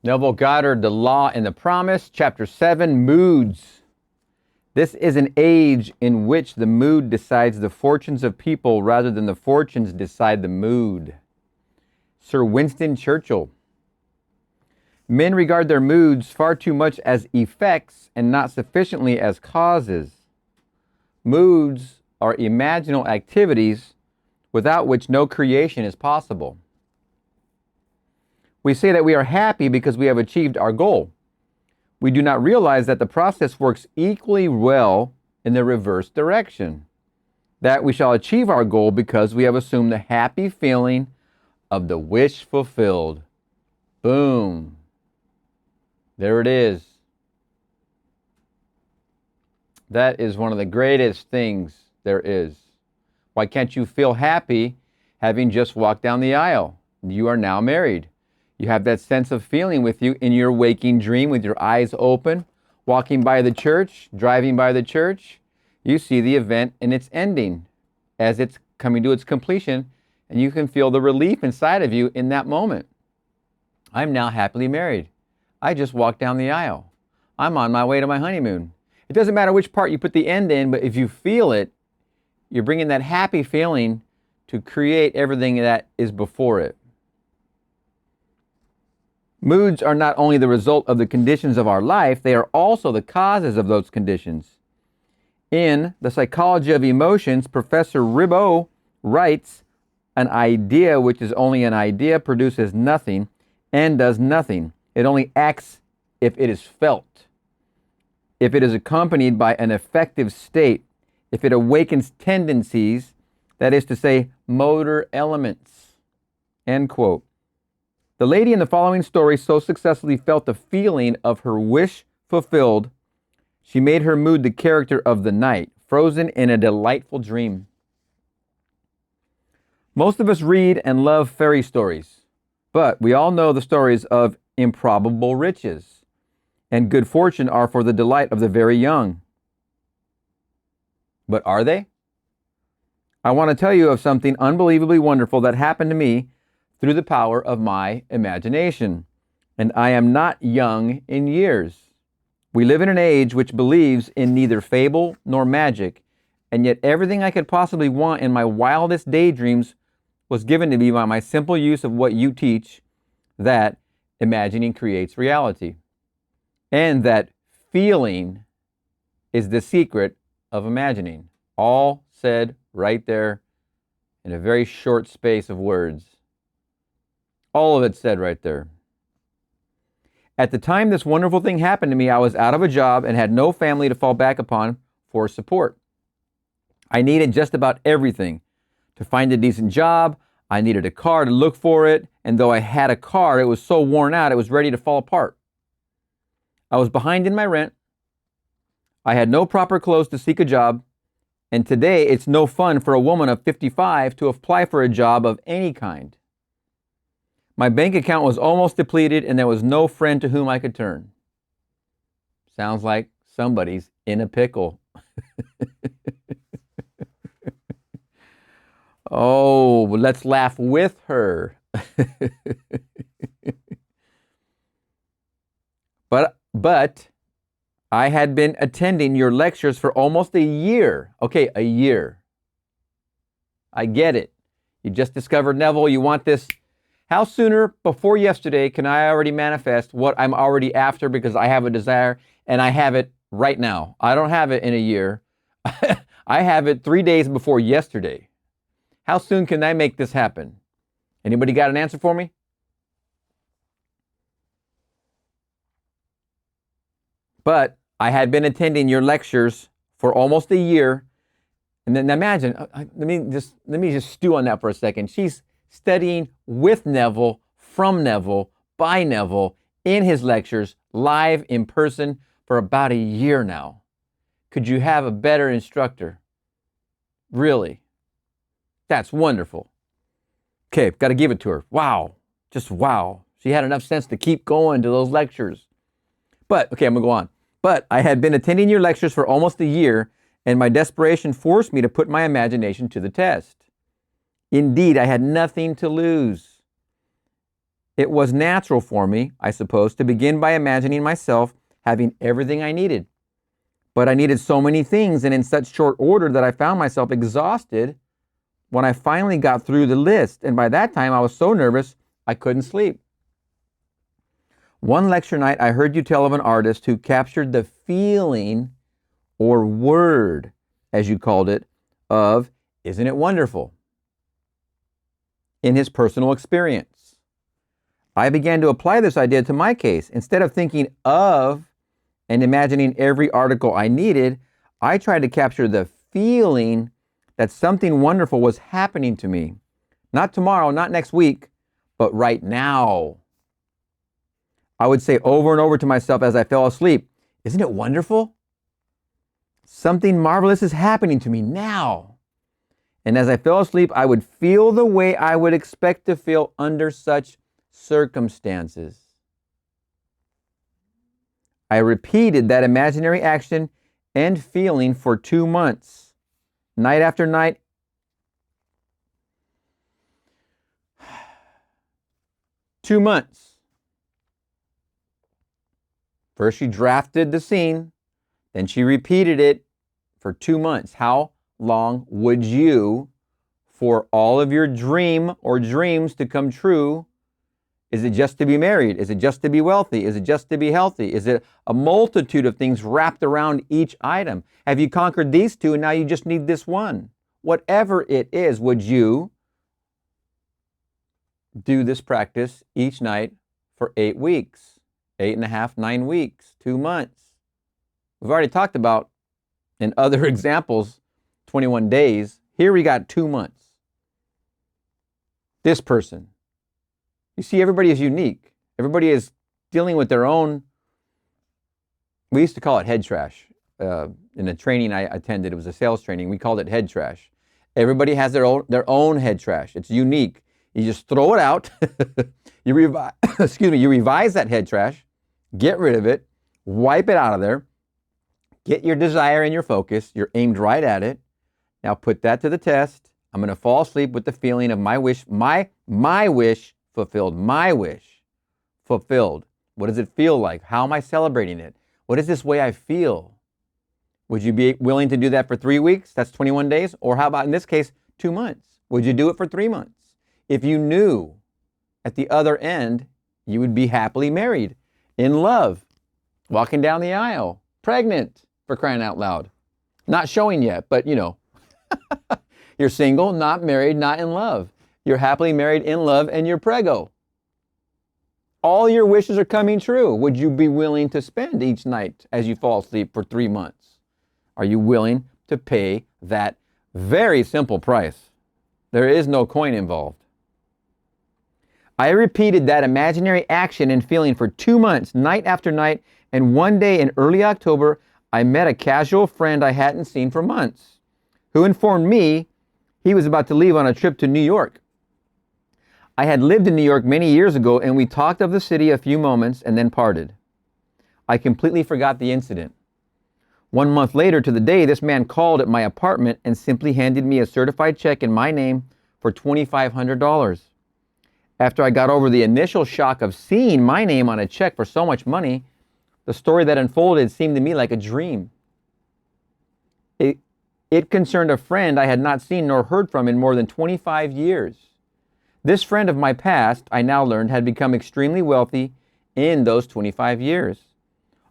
Neville Goddard, The Law and the Promise, Chapter 7, Moods. This is an age in which the mood decides the fortunes of people rather than the fortunes decide the mood. Sir Winston Churchill. Men regard their moods far too much as effects and not sufficiently as causes. Moods are imaginal activities without which no creation is possible. We say that we are happy because we have achieved our goal. We do not realize that the process works equally well in the reverse direction. That we shall achieve our goal because we have assumed the happy feeling of the wish fulfilled. Boom. There it is. That is one of the greatest things there is. Why can't you feel happy having just walked down the aisle? You are now married. You have that sense of feeling with you in your waking dream with your eyes open, walking by the church, driving by the church. You see the event and its ending as it's coming to its completion, and you can feel the relief inside of you in that moment. I'm now happily married. I just walked down the aisle. I'm on my way to my honeymoon. It doesn't matter which part you put the end in, but if you feel it, you're bringing that happy feeling to create everything that is before it. Moods are not only the result of the conditions of our life, they are also the causes of those conditions. In The Psychology of Emotions, Professor Ribot writes, an idea which is only an idea produces nothing and does nothing. It only acts if it is felt, if it is accompanied by an affective state, if it awakens tendencies, that is to say, motor elements. End quote. The lady in the following story so successfully felt the feeling of her wish fulfilled, she made her mood the character of the night, frozen in a delightful dream. Most of us read and love fairy stories, but we all know the stories of improbable riches and good fortune are for the delight of the very young. But are they? I want to tell you of something unbelievably wonderful that happened to me through the power of my imagination. And I am not young in years. We live in an age which believes in neither fable nor magic, and yet everything I could possibly want in my wildest daydreams was given to me by my simple use of what you teach, that imagining creates reality, and that feeling is the secret of imagining. All said right there in a very short space of words. All of it said right there. At the time this wonderful thing happened to me, I was out of a job and had no family to fall back upon for support. I needed just about everything. To find a decent job, I needed a car to look for it, and though I had a car, it was so worn out it was ready to fall apart. I was behind in my rent. I had no proper clothes to seek a job, and today it's no fun for a woman of 55 to apply for a job of any kind. My bank account was almost depleted and there was no friend to whom I could turn. Sounds like somebody's in a pickle. Oh, let's laugh with her. But I had been attending your lectures for almost a year. Okay, a year. I get it. You just discovered Neville. You want this. How sooner before yesterday can I already manifest what I'm already after because I have a desire and I have it right now. I don't have it in a year. I have it 3 days before yesterday. How soon can I make this happen? Anybody got an answer for me? But I had been attending your lectures for almost a year. And then imagine, let me just stew on that for a second. She's studying with Neville, from Neville, by Neville, in his lectures, live in person for about a year now. Could you have a better instructor? Really? That's wonderful. Okay, got to give it to her. Wow, just wow. She had enough sense to keep going to those lectures. But, okay, I'm going to go on. But I had been attending your lectures for almost a year, and my desperation forced me to put my imagination to the test. Indeed, I had nothing to lose. It was natural for me, I suppose, to begin by imagining myself having everything I needed. But I needed so many things and in such short order that I found myself exhausted when I finally got through the list. And by that time, I was so nervous, I couldn't sleep. One lecture night, I heard you tell of an artist who captured the feeling or word, as you called it, of, isn't it wonderful, in his personal experience. I began to apply this idea to my case. Instead of thinking of and imagining every article I needed, I tried to capture the feeling that something wonderful was happening to me. Not tomorrow, not next week, but right now. I would say over and over to myself as I fell asleep, isn't it wonderful? Something marvelous is happening to me now. And as I fell asleep, I would feel the way I would expect to feel under such circumstances. I repeated that imaginary action and feeling for 2 months, night after night. 2 months. First, she drafted the scene, then she repeated it for 2 months. How long would you, for all of your dream or dreams to come true? Is it just to be married? Is it just to be wealthy? Is it just to be healthy? Is it a multitude of things wrapped around each item? Have you conquered these two and now you just need this one? Whatever it is, would you do this practice each night for 8 weeks, 8.5, 9 weeks, 2 months? We've already talked about in other examples, 21 days. Here we got 2 months. This person. You see, everybody is unique. Everybody is dealing with their own, we used to call it head trash. In a training I attended, it was a sales training, we called it head trash. Everybody has their own head trash. It's unique. You just throw it out. You revise that head trash, get rid of it, wipe it out of there, get your desire and your focus. You're aimed right at it. Now put that to the test. I'm going to fall asleep with the feeling of my wish, my wish fulfilled, my wish fulfilled. What does it feel like? How am I celebrating it? What is this way I feel? Would you be willing to do that for 3 weeks? That's 21 days. Or how about in this case, 2 months? Would you do it for 3 months? If you knew at the other end, you would be happily married, in love, walking down the aisle, pregnant, for crying out loud. Not showing yet, but you know. You're single, not married, not in love. You're happily married, in love, and you're preggo. All your wishes are coming true. Would you be willing to spend each night as you fall asleep for 3 months? Are you willing to pay that very simple price? There is no coin involved. I repeated that imaginary action and feeling for 2 months, night after night, and one day in early October, I met a casual friend I hadn't seen for months, who informed me he was about to leave on a trip to New York. I had lived in New York many years ago, and we talked of the city a few moments and then parted. I completely forgot the incident. 1 month later to the day, this man called at my apartment and simply handed me a certified check in my name for $2,500. After I got over the initial shock of seeing my name on a check for so much money, the story that unfolded seemed to me like a dream. It concerned a friend I had not seen nor heard from in more than 25 years. This friend of my past, I now learned, had become extremely wealthy in those 25 years.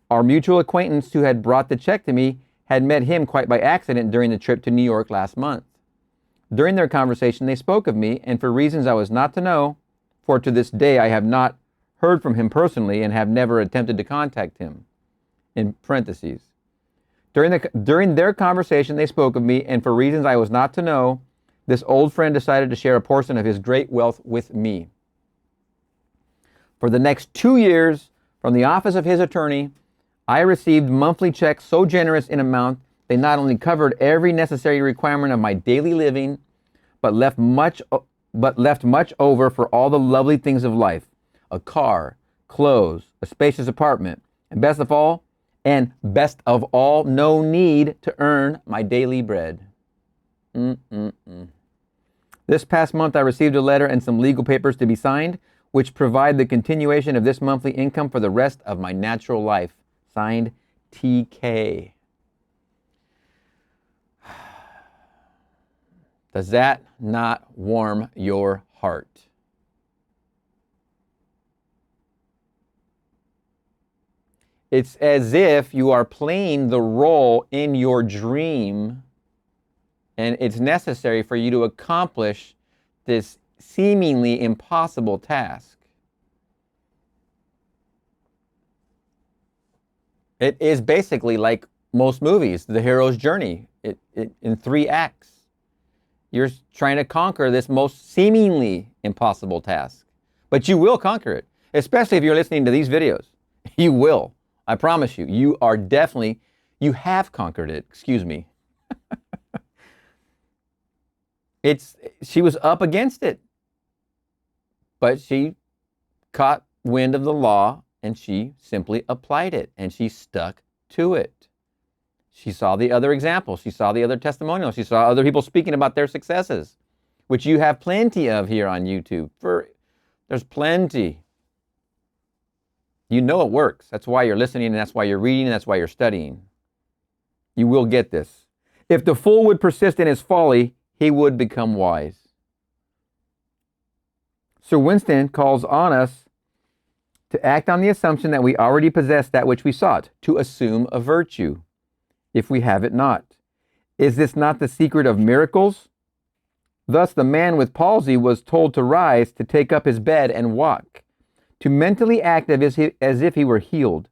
Our mutual acquaintance who had brought the check to me had met him quite by accident during the trip to New York last month. During their conversation, they spoke of me, and for reasons I was not to know, for to this day I have not heard from him personally and have never attempted to contact him, in parentheses. During their conversation, they spoke of me, and for reasons I was not to know, this old friend decided to share a portion of his great wealth with me. For the next 2 years, from the office of his attorney, I received monthly checks so generous in amount they not only covered every necessary requirement of my daily living, but left much over for all the lovely things of life: a car, clothes, a spacious apartment, and best of all, no need to earn my daily bread. This past month, I received a letter and some legal papers to be signed, which provide the continuation of this monthly income for the rest of my natural life. Signed, TK. Does that not warm your heart? It's as if you are playing the role in your dream, and it's necessary for you to accomplish this seemingly impossible task. It is basically like most movies, the hero's journey, in 3 acts. You're trying to conquer this most seemingly impossible task. But you will conquer it, especially if you're listening to these videos. You will. I promise you. You have conquered it. Excuse me. She was up against it. But she caught wind of the law and she simply applied it and she stuck to it. She saw the other examples. She saw the other testimonials. She saw other people speaking about their successes, which you have plenty of here on YouTube. There's plenty. You know it works. That's why you're listening, and that's why you're reading, and that's why you're studying. You will get this. If the fool would persist in his folly, he would become wise. Sir Winston calls on us to act on the assumption that we already possess that which we sought, to assume a virtue, if we have it not. Is this not the secret of miracles? Thus the man with palsy was told to rise, to take up his bed and walk, to mentally act as if he were healed.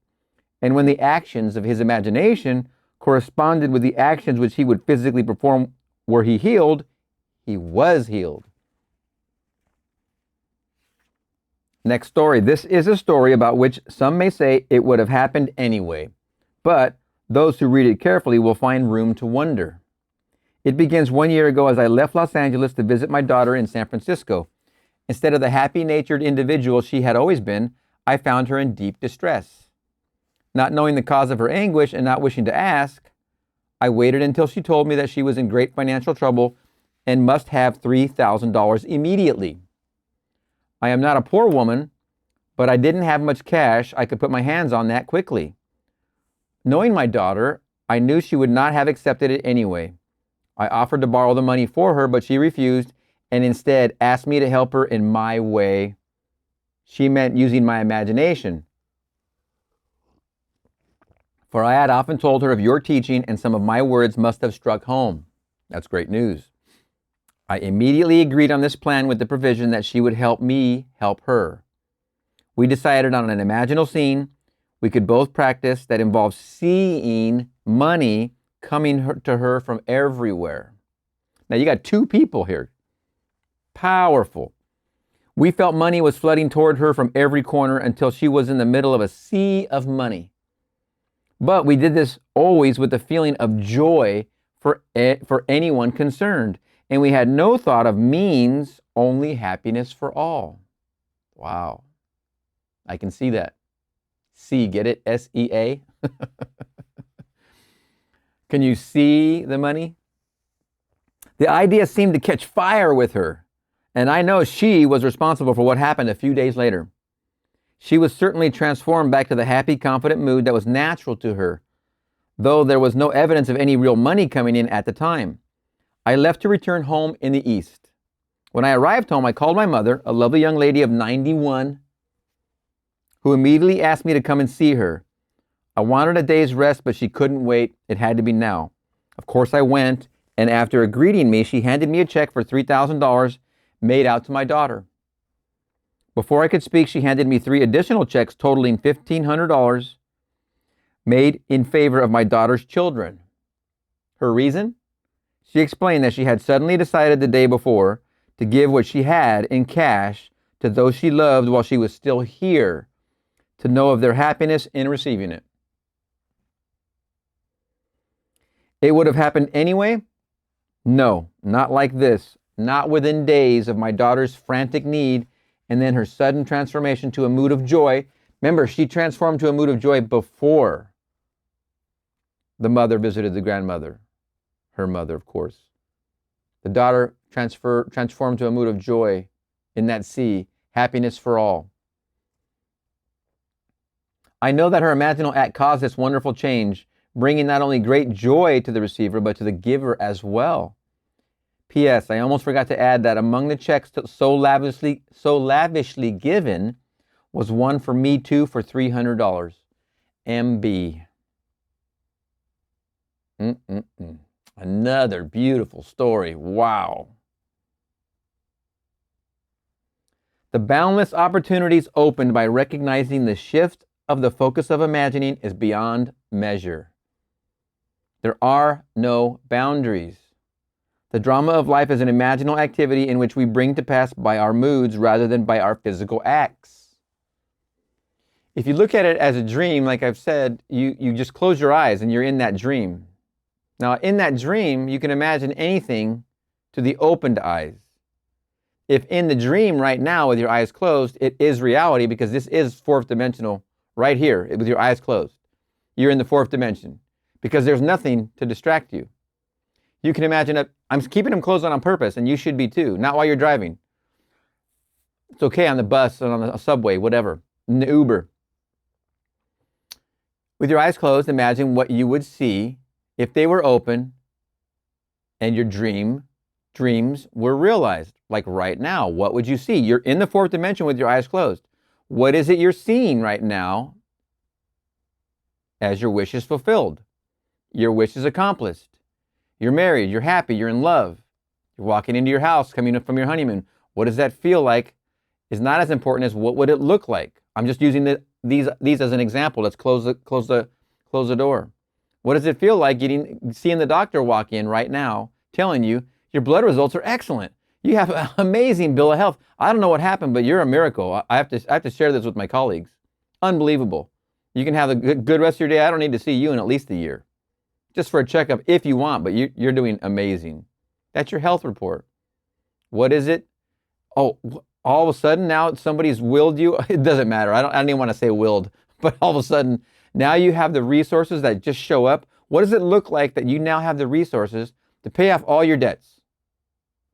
And when the actions of his imagination corresponded with the actions which he would physically perform were he healed, he was healed. Next story. This is a story about which some may say it would have happened anyway, but those who read it carefully will find room to wonder. It begins 1 year ago as I left Los Angeles to visit my daughter in San Francisco. Instead of the happy-natured individual she had always been, I found her in deep distress. Not knowing the cause of her anguish and not wishing to ask, I waited until she told me that she was in great financial trouble and must have $3,000 immediately. I am not a poor woman, but I didn't have much cash I could put my hands on that quickly. Knowing my daughter, I knew she would not have accepted it anyway. I offered to borrow the money for her, but she refused and instead asked me to help her in my way. She meant using my imagination. For I had often told her of your teaching, and some of my words must have struck home. That's great news. I immediately agreed on this plan with the provision that she would help me help her. We decided on an imaginal scene we could both practice that involved seeing money coming to her from everywhere. Now you got 2 people here. Powerful. We felt money was flooding toward her from every corner until she was in the middle of a sea of money. But we did this always with the feeling of joy for anyone concerned. And we had no thought of means, only happiness for all. Wow. I can see that. See, get it? S-E-A? Can you see the money? The idea seemed to catch fire with her. And I know she was responsible for what happened a few days later. She was certainly transformed back to the happy, confident mood that was natural to her, though there was no evidence of any real money coming in at the time. I left to return home in the East. When I arrived home, I called my mother, a lovely young lady of 91, who immediately asked me to come and see her. I wanted a day's rest, but she couldn't wait. It had to be now. Of course, I went, and after greeting me, she handed me a check for $3,000 made out to my daughter. Before I could speak, she handed me 3 additional checks totaling $1,500 made in favor of my daughter's children. Her reason? She explained that she had suddenly decided the day before to give what she had in cash to those she loved while she was still here, to know of their happiness in receiving it. It would have happened anyway? No, not like this. Not within days of my daughter's frantic need and then her sudden transformation to a mood of joy. Remember, she transformed to a mood of joy before the mother visited the grandmother. Her mother, of course. The daughter transformed to a mood of joy in that sea, happiness for all. I know that her imaginal act caused this wonderful change, bringing not only great joy to the receiver, but to the giver as well. P.S. I almost forgot to add that among the checks so lavishly given was one for me too for $300. MB. Another beautiful story. Wow. The boundless opportunities opened by recognizing the shift of the focus of imagining is beyond measure. There are no boundaries. The drama of life is an imaginal activity in which we bring to pass by our moods rather than by our physical acts. If you look at it as a dream, like I've said, you just close your eyes and you're in that dream. Now, in that dream, you can imagine anything to the opened eyes. If in the dream right now with your eyes closed, it is reality because this is fourth dimensional right here with your eyes closed. You're in the fourth dimension because there's nothing to distract you. You can imagine, I'm keeping them closed on purpose, and you should be too, not while you're driving. It's okay on the bus, and on the subway, whatever, in the Uber. With your eyes closed, imagine what you would see if they were open and your dreams were realized. Like right now, what would you see? You're in the fourth dimension with your eyes closed. What is it you're seeing right now as your wish is fulfilled? Your wish is accomplished. You're married, you're happy, you're in love. You're walking into your house, coming up from your honeymoon. What does that feel like is not as important as what would it look like. I'm just using these as an example. Let's close the door. What does it feel like seeing the doctor walk in right now telling you your blood results are excellent? You have an amazing bill of health. I don't know what happened, but you're a miracle. I have to share this with my colleagues. Unbelievable. You can have a good rest of your day. I don't need to see you in at least a year. Just for a checkup if you want, but you're doing amazing. That's your health report. What is it? Oh, all of a sudden now somebody's willed you. It doesn't matter. I don't even want to say willed, but all of a sudden now you have the resources that just show up. What does it look like that you now have the resources to pay off all your debts?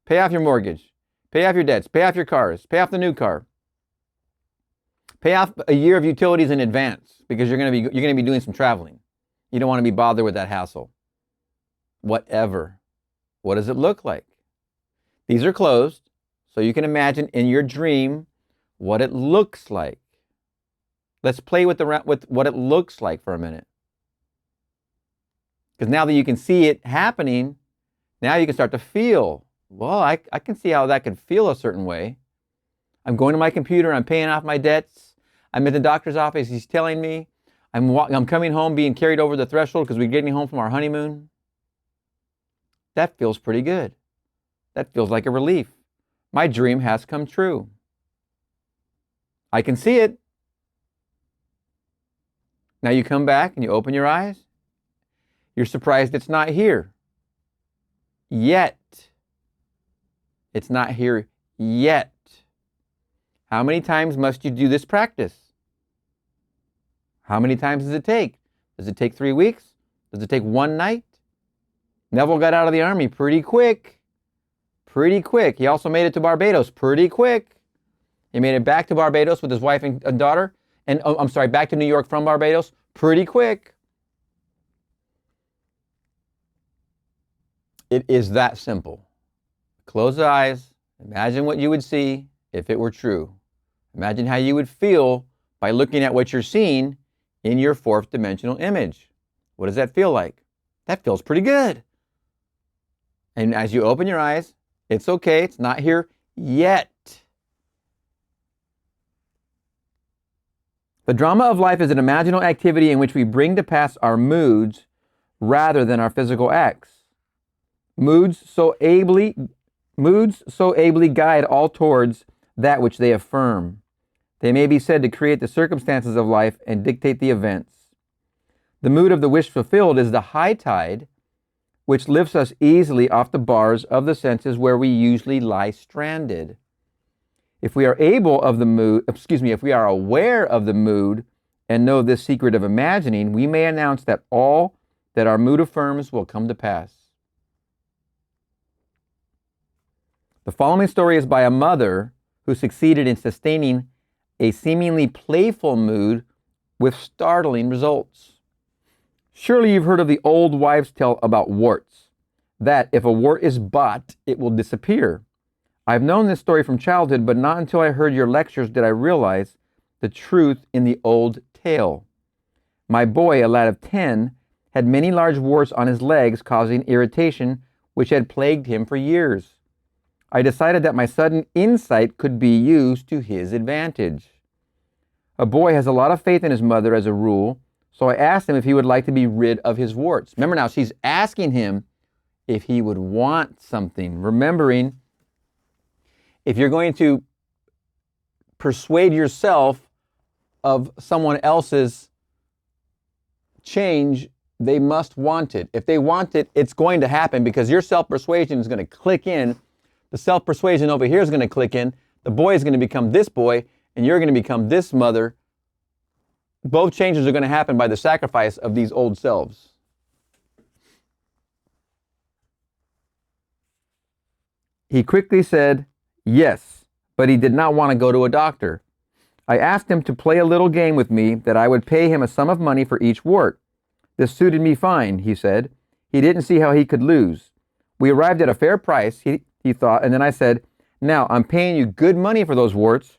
Pay off your mortgage, pay off your debts, pay off your cars, pay off the new car. Pay off a year of utilities in advance because you're going to be doing some traveling. You don't want to be bothered with that hassle. Whatever. What does it look like? These are closed, so you can imagine in your dream what it looks like. Let's play with what it looks like for a minute. Because now that you can see it happening, now you can start to feel, well, I can see how that could feel a certain way. I'm going to my computer, I'm paying off my debts. I'm at the doctor's office, he's telling me. I'm coming home being carried over the threshold because we're getting home from our honeymoon. That feels pretty good. That feels like a relief. My dream has come true. I can see it. Now you come back and you open your eyes. You're surprised it's not here yet. It's not here yet. How many times must you do this practice? How many times does it take? Does it take 3 weeks? Does it take one night? Neville got out of the army pretty quick. Pretty quick. He also made it to Barbados pretty quick. He made it back to Barbados with his wife and daughter. And back to New York from Barbados pretty quick. It is that simple. Close the eyes. Imagine what you would see if it were true. Imagine how you would feel by looking at what you're seeing in your fourth dimensional image. What does that feel like? That feels pretty good. And as you open your eyes, it's okay, it's not here yet. The drama of life is an imaginal activity in which we bring to pass our moods rather than our physical acts. Moods so ably guide all towards that which they affirm. They may be said to create the circumstances of life and dictate the events. The mood of the wish fulfilled is the high tide, which lifts us easily off the bars of the senses where we usually lie stranded. If we are if we are aware of the mood and know this secret of imagining, we may announce that all that our mood affirms will come to pass. The following story is by a mother who succeeded in sustaining a seemingly playful mood with startling results. Surely you've heard of the old wives' tale about warts, that if a wart is bought, it will disappear. I've known this story from childhood, but not until I heard your lectures did I realize the truth in the old tale. My boy, a lad of 10, had many large warts on his legs, causing irritation, which had plagued him for years. I decided that my sudden insight could be used to his advantage. A boy has a lot of faith in his mother as a rule, so I asked him if he would like to be rid of his warts. Remember now, she's asking him if he would want something. Remembering, if you're going to persuade yourself of someone else's change, they must want it. If they want it, it's going to happen because your self-persuasion is going to click in. The self-persuasion over here is going to click in. The boy is going to become this boy, and you're going to become this mother. Both changes are going to happen by the sacrifice of these old selves. He quickly said yes, but he did not want to go to a doctor. I asked him to play a little game with me that I would pay him a sum of money for each wart. This suited me fine, he said. He didn't see how he could lose. We arrived at a fair price, he thought, and then I said, now I'm paying you good money for those warts.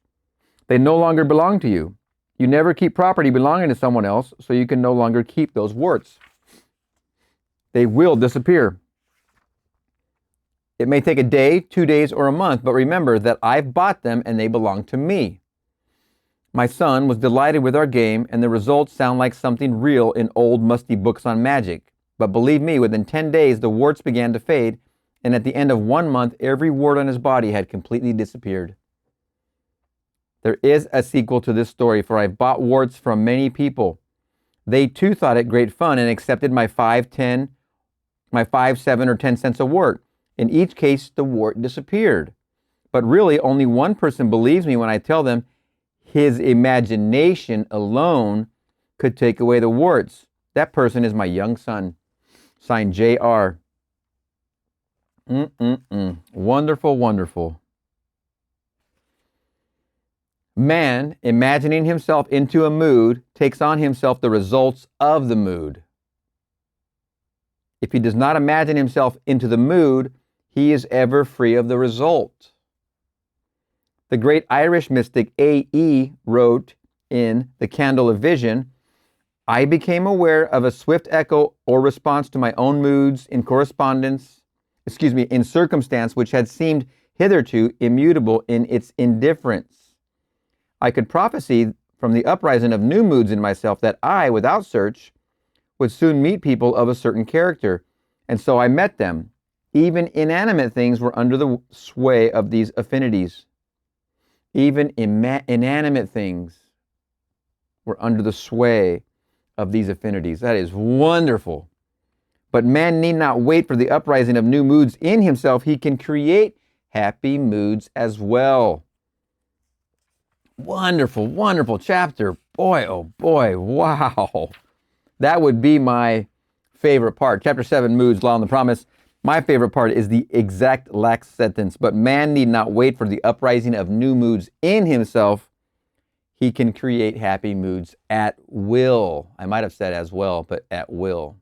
They no longer belong to you. You never keep property belonging to someone else, so you can no longer keep those warts. They will disappear. It may take a day, 2 days, or a month, but remember that I've bought them and they belong to me. My son was delighted with our game, and the results sound like something real in old musty books on magic. But believe me, within 10 days, the warts began to fade, and at the end of 1 month, every wart on his body had completely disappeared. There is a sequel to this story, for I've bought warts from many people. They too thought it great fun and accepted my 5, 7, or 10 cents a wart. In each case, the wart disappeared. But really, only one person believes me when I tell them his imagination alone could take away the warts. That person is my young son. Signed J.R. Wonderful, wonderful. Man, imagining himself into a mood, takes on himself the results of the mood. If he does not imagine himself into the mood, he is ever free of the result. The great Irish mystic A.E. wrote in The Candle of Vision, I became aware of a swift echo or response to my own moods in circumstance which had seemed hitherto immutable in its indifference. I could prophesy from the uprising of new moods in myself that I, without search, would soon meet people of a certain character, and so I met them. Even inanimate things were under the sway of these affinities. Even inanimate things were under the sway of these affinities. That is wonderful. But man need not wait for the uprising of new moods in himself. He can create happy moods as well. Wonderful, wonderful chapter. Boy, oh boy, wow. That would be my favorite part. Chapter 7, Moods, Law and the Promise. My favorite part is the exact last sentence. But man need not wait for the uprising of new moods in himself. He can create happy moods at will. I might have said as well, but at will.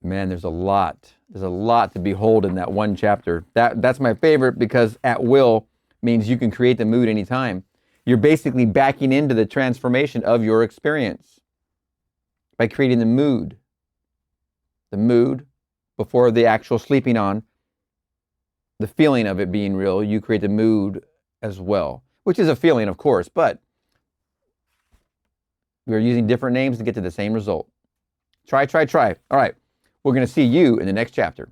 Man, there's a lot. There's a lot to behold in that one chapter. That's my favorite because at will means you can create the mood anytime. You're basically backing into the transformation of your experience by creating the mood. The mood before the actual sleeping on, the feeling of it being real, you create the mood as well, which is a feeling, of course, but we're using different names to get to the same result. Try. All right, we're going to see you in the next chapter.